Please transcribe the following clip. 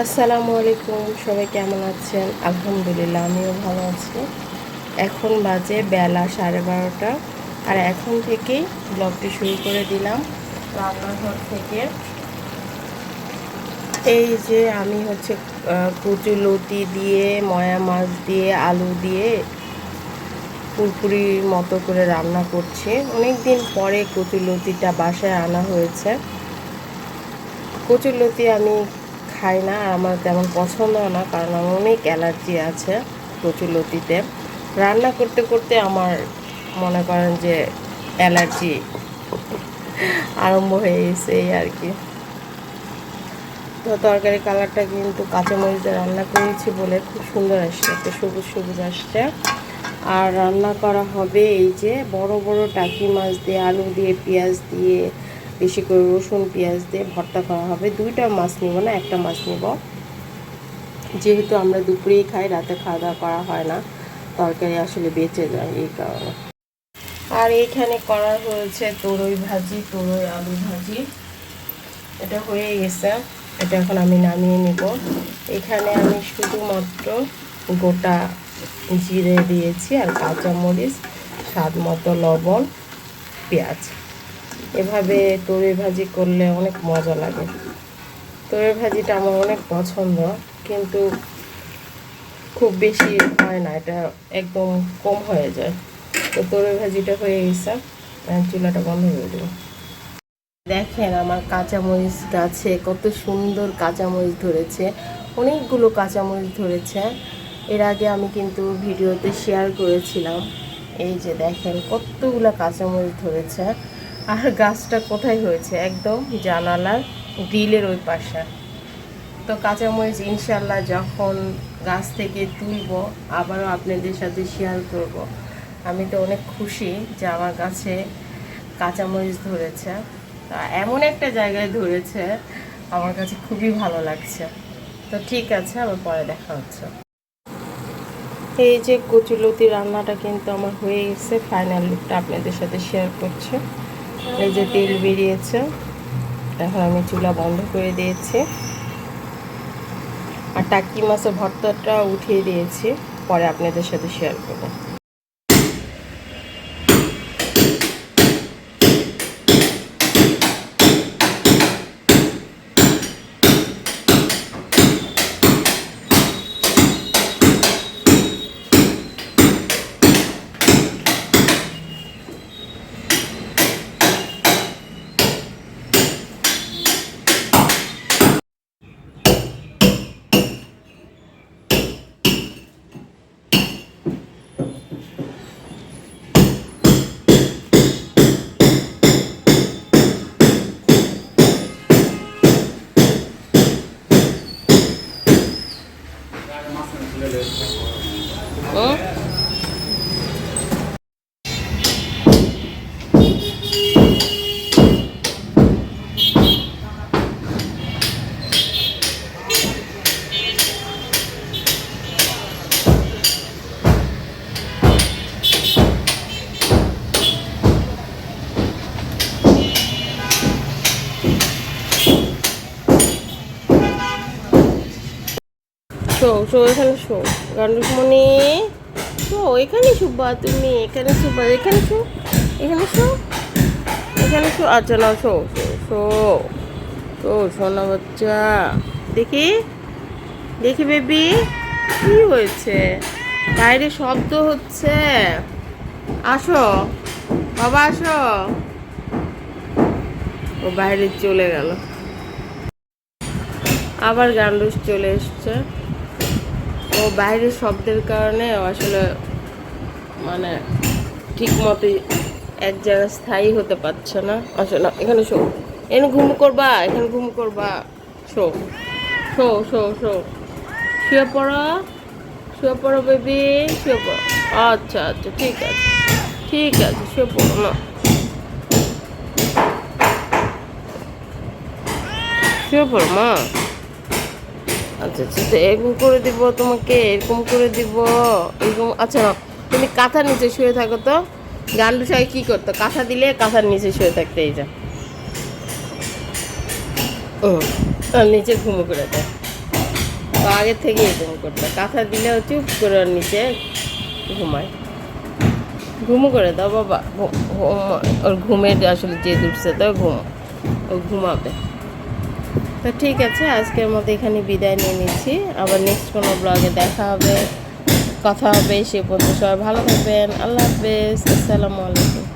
আসসালামু আলাইকুম, সবাই কেমন আছেন? আলহামদুলিল্লাহ, আমিও ভালো আছি। এখন বাজে বেলা 12:30, আর এখন থেকেই ব্লগটি শুরু করে দিলাম রান্নাঘর থেকে। এই যে আমি কচুলতি দিয়ে, ময়া মাছ দিয়ে, আলু দিয়ে পুরপুরির মতো করে রান্না করছি। অনেক দিন পরে কচুলতিটা বাসায় আনা হয়েছে। কচুরলতি আমি খাই না, আর আমার তেমন পছন্দ না, কারণ আমার অনেক অ্যালার্জি আছে কচুরলতিতে। রান্না করতে করতে আমার মনে করেন যে অ্যালার্জি আরম্ভ হয়ে গেছে এই আর কি। তো তরকারি কালারটা কিন্তু কাঁচামরিচ দিয়ে রান্না করেছি বলে খুব সুন্দর আসছে, একটা সবুজ সবুজ আসছে। আর রান্না করা হবে এই যে বড় বড় টাকি মাছ দিয়ে, আলু দিয়ে, পেঁয়াজ দিয়ে, বেশি করে রসুন পেঁয়াজ দিয়ে ভর্তা করা হবে। দুইটা মাছ নিব না, একটা মাছ নিব, যেহেতু আমরা দুপুরেই খাই, রাতে খাওয়া দাওয়া করা হয় না, তরকারি আসলে বেঁচে যায় এই কারণে। আর এইখানে করা হয়েছে তরই ভাজি, তরই আলু ভাজি। এটা হয়ে গেছে, এটা এখন আমি নামিয়ে নিব। এখানে আমি শুধুমাত্র গোটা জিরে দিয়েছি, আর কাঁচামরিচ, স্বাদ মতো লবণ, পেঁয়াজ। এভাবে তরই ভাজি করলে অনেক মজা লাগে। তরই ভাজিটা আমার অনেক পছন্দ, কিন্তু খুব বেশি হয় না, এটা একদম কম হয়ে যায়। তো তরই ভাজিটা হয়ে গেছে, চুলাটা বন্ধ করে দেবো। দেখেন আমার কাঁচামরিচ গাছে কত সুন্দর কাঁচামরিচ ধরেছে, অনেকগুলো কাঁচামরিচ ধরেছে। এর আগে আমি কিন্তু ভিডিওতে শেয়ার করেছিলাম। এই যে দেখেন কতগুলো কাঁচামরিচ ধরেছে। আর গাছটা কোথায় হয়েছে? একদম জানালার গ্রিলের ওই পাশে। তো কাঁচামরিচ ইনশাল্লাহ যখন গাছ থেকে তুলব, আবারও আপনাদের সাথে শেয়ার করব। আমি তো অনেক খুশি যে আমার গাছে কাঁচামরিচ ধরেছে। এমন একটা জায়গায় ধরেছে, আমার কাছে খুবই ভালো লাগছে। তো ঠিক আছে, আবার পরে দেখা হচ্ছে। এই যে কচুলতি রান্নাটা কিন্তু আমার হয়ে গেছে, ফাইনাল লুকটা আপনাদের সাথে শেয়ার করছি। এই যে তেল বেরিয়েছে, এখন আমি চুলা বন্ধ করে দিয়েছি, আর টাকি মাছের ভর্তাটা উঠিয়ে দিয়েছি, পরে আপনাদের সাথে শেয়ার করবো। শো শো, এখানে শো, গান্ডুসমণি শো, এখানে শুবা, তুমি এখানে শুবা, এখানে শো, এখানে শো, এখানে শো। আচ্ছা না, শো শো শো শো, সোনা বাচ্চা। দেখি দেখি বেবি, কি হয়েছে? বাইরে শব্দ হচ্ছে, আসো বাবা, আসো। ও বাইরে চলে গেল, আবার গান্ডুস চলে এসছে। ও বাইরের শব্দের কারণে আসলে মানে ঠিক মতো এক জায়গায় স্থায়ী হতে পারছে না। আসলে এখানে শো, এখানে ঘুম করবা, এখানে ঘুম করবা, শো শো শো শো, শুয়ে পড়ো, শুয়ে পড়ো বেবি, শুয়ে পড়ো। আচ্ছা আচ্ছা, ঠিক আছে ঠিক আছে, শুয়ে পড়ো না, শুয়ে পড়ো মা। আচ্ছা আচ্ছা, এরকম করে দিব তোমাকে, এরকম করে দিব, এরকম। আচ্ছা না, তুমি কাঁথার নিচে শুয়ে থাকো তো। গান্ডু সাই কী করতো? কাঁথা দিলে কাঁথার নিচে শুয়ে থাকতে, এই যা নিচে ঘুমো করে দেয়। আগে থেকে এরকম করতো, কাঁথা দিলেও চুপ করে ওর নিচে ঘুমায়। ঘুমো করে দাও বাবা, ওর ঘুমের আসলে যে উঠছে তো ও ঘুমাবে। তো ঠিক আছে, আজকের মতো এখানে বিদায় নিয়ে নিচ্ছি। আবার নেক্সট কোনো ব্লগে দেখা হবে, কথা হবে। সে পর্যন্ত সবাই ভালো থাকবেন। আল্লাহ হাফেজ, আসসালামু আলাইকুম।